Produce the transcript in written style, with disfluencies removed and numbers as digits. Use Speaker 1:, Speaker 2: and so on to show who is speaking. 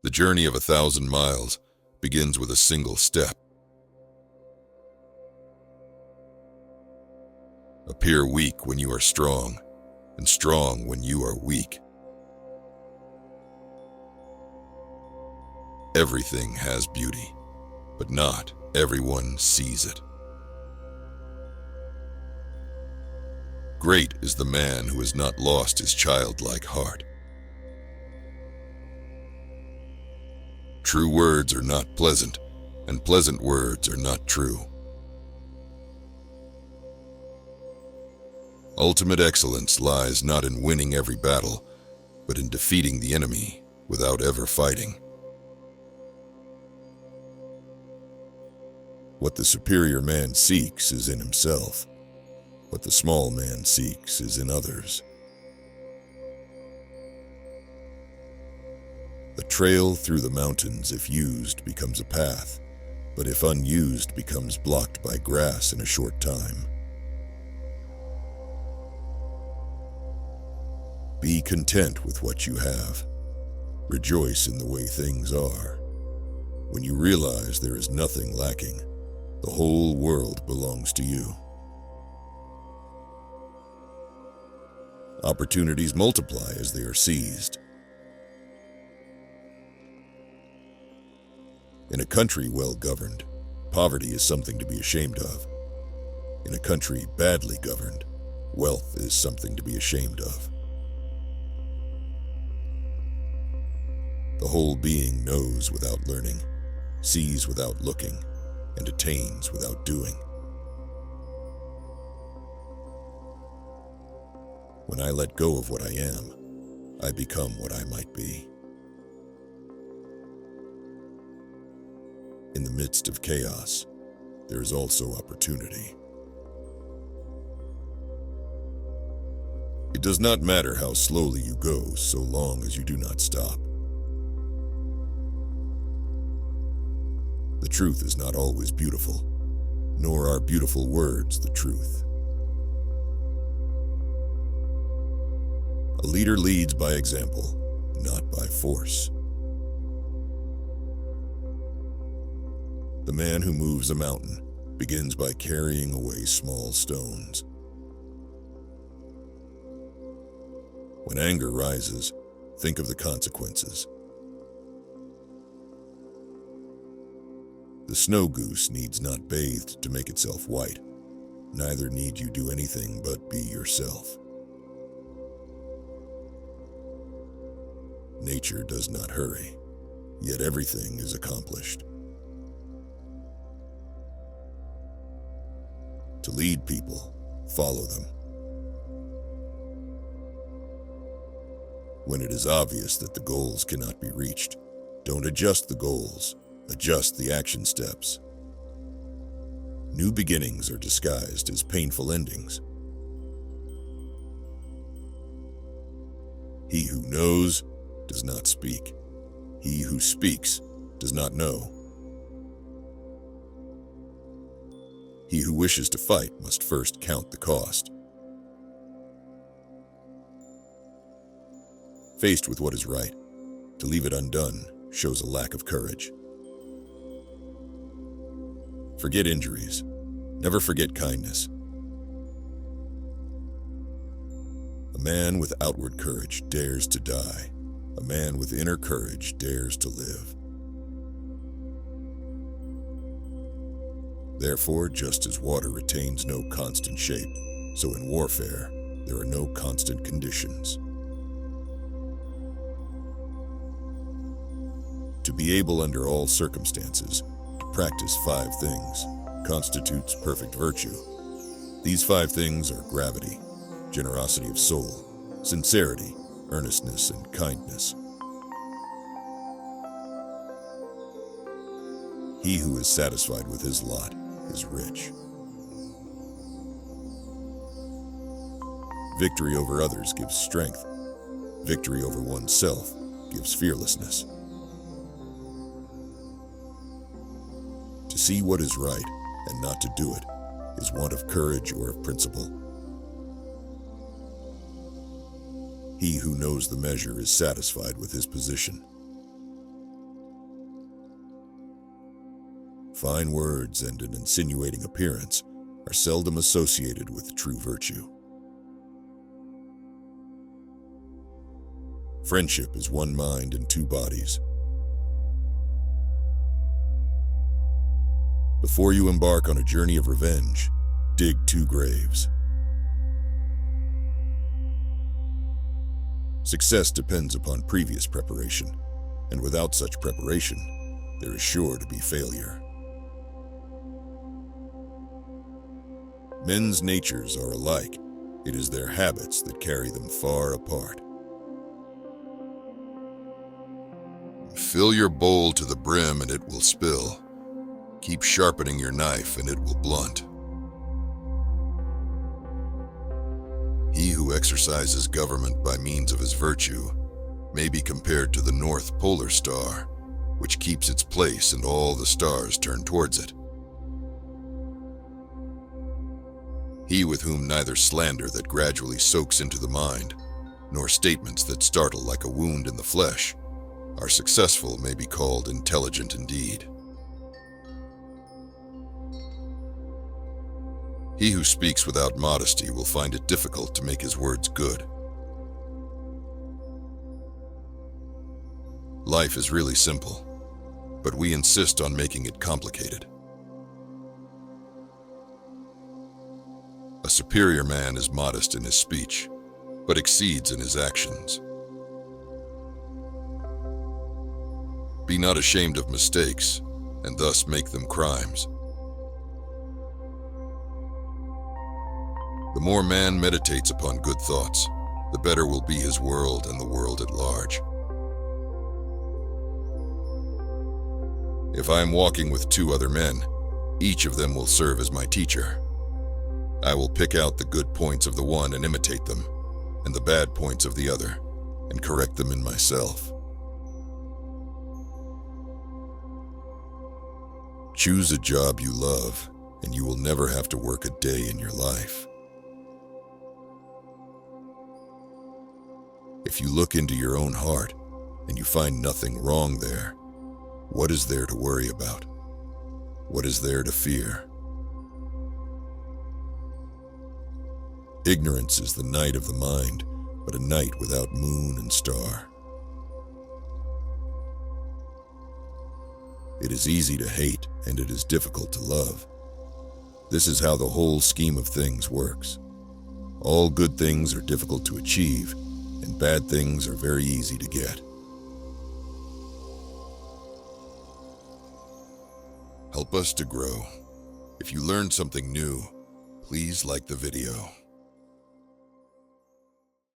Speaker 1: The journey of 1,000 miles begins with a single step. Appear weak when you are strong, and strong when you are weak. Everything has beauty, but not everyone sees it. Great is the man who has not lost his childlike heart. True words are not pleasant, and pleasant words are not true. Ultimate excellence lies not in winning every battle, but in defeating the enemy without ever fighting. What the superior man seeks is in himself. What the small man seeks is in others. A trail through the mountains, if used, becomes a path, but if unused, becomes blocked by grass in a short time. Be content with what you have. Rejoice in the way things are. When you realize there is nothing lacking, the whole world belongs to you. Opportunities multiply as they are seized. In a country well governed, poverty is something to be ashamed of. In a country badly governed, wealth is something to be ashamed of. The whole being knows without learning, sees without looking, and attains without doing. When I let go of what I am, I become what I might be. In the midst of chaos, there is also opportunity. It does not matter how slowly you go, so long as you do not stop. The truth is not always beautiful, nor are beautiful words the truth. A leader leads by example, not by force. The man who moves a mountain begins by carrying away small stones. When anger rises, think of the consequences. The snow goose needs not bathed to make itself white. Neither need you do anything but be yourself. Nature does not hurry, yet everything is accomplished. To lead people, follow them. When it is obvious that the goals cannot be reached, don't adjust the goals, adjust the action steps. New beginnings are disguised as painful endings. He who knows does not speak. He who speaks does not know. He who wishes to fight must first count the cost. Faced with what is right, to leave it undone shows a lack of courage. Forget injuries. Never forget kindness. A man with outward courage dares to die. A man with inner courage dares to live. Therefore, just as water retains no constant shape, so in warfare, there are no constant conditions. To be able under all circumstances to practice 5 things constitutes perfect virtue. These 5 things are gravity, generosity of soul, sincerity, earnestness, and kindness. He who is satisfied with his lot is rich. Victory over others gives strength. Victory over oneself gives fearlessness. To see what is right and not to do it is want of courage or of principle. He who knows the measure is satisfied with his position. Fine words and an insinuating appearance are seldom associated with true virtue. Friendship is one mind and two bodies. Before you embark on a journey of revenge, dig 2 graves. Success depends upon previous preparation, and without such preparation, there is sure to be failure. Men's natures are alike. It is their habits that carry them far apart. Fill your bowl to the brim and it will spill. Keep sharpening your knife and it will blunt. He who exercises government by means of his virtue may be compared to the North Polar Star, which keeps its place and all the stars turn towards it. He with whom neither slander that gradually soaks into the mind, nor statements that startle like a wound in the flesh, are successful may be called intelligent indeed. He who speaks without modesty will find it difficult to make his words good. Life is really simple, but we insist on making it complicated. A superior man is modest in his speech, but exceeds in his actions. Be not ashamed of mistakes, and thus make them crimes. The more man meditates upon good thoughts, the better will be his world and the world at large. If I am walking with 2 other men, each of them will serve as my teacher. I will pick out the good points of the one and imitate them, and the bad points of the other, and correct them in myself. Choose a job you love, and you will never have to work a day in your life. If you look into your own heart, and you find nothing wrong there, what is there to worry about? What is there to fear? Ignorance is the night of the mind, but a night without moon and star. It is easy to hate, and it is difficult to love. This is how the whole scheme of things works. All good things are difficult to achieve, and bad things are very easy to get. Help us to grow. If you learned something new, please like the video.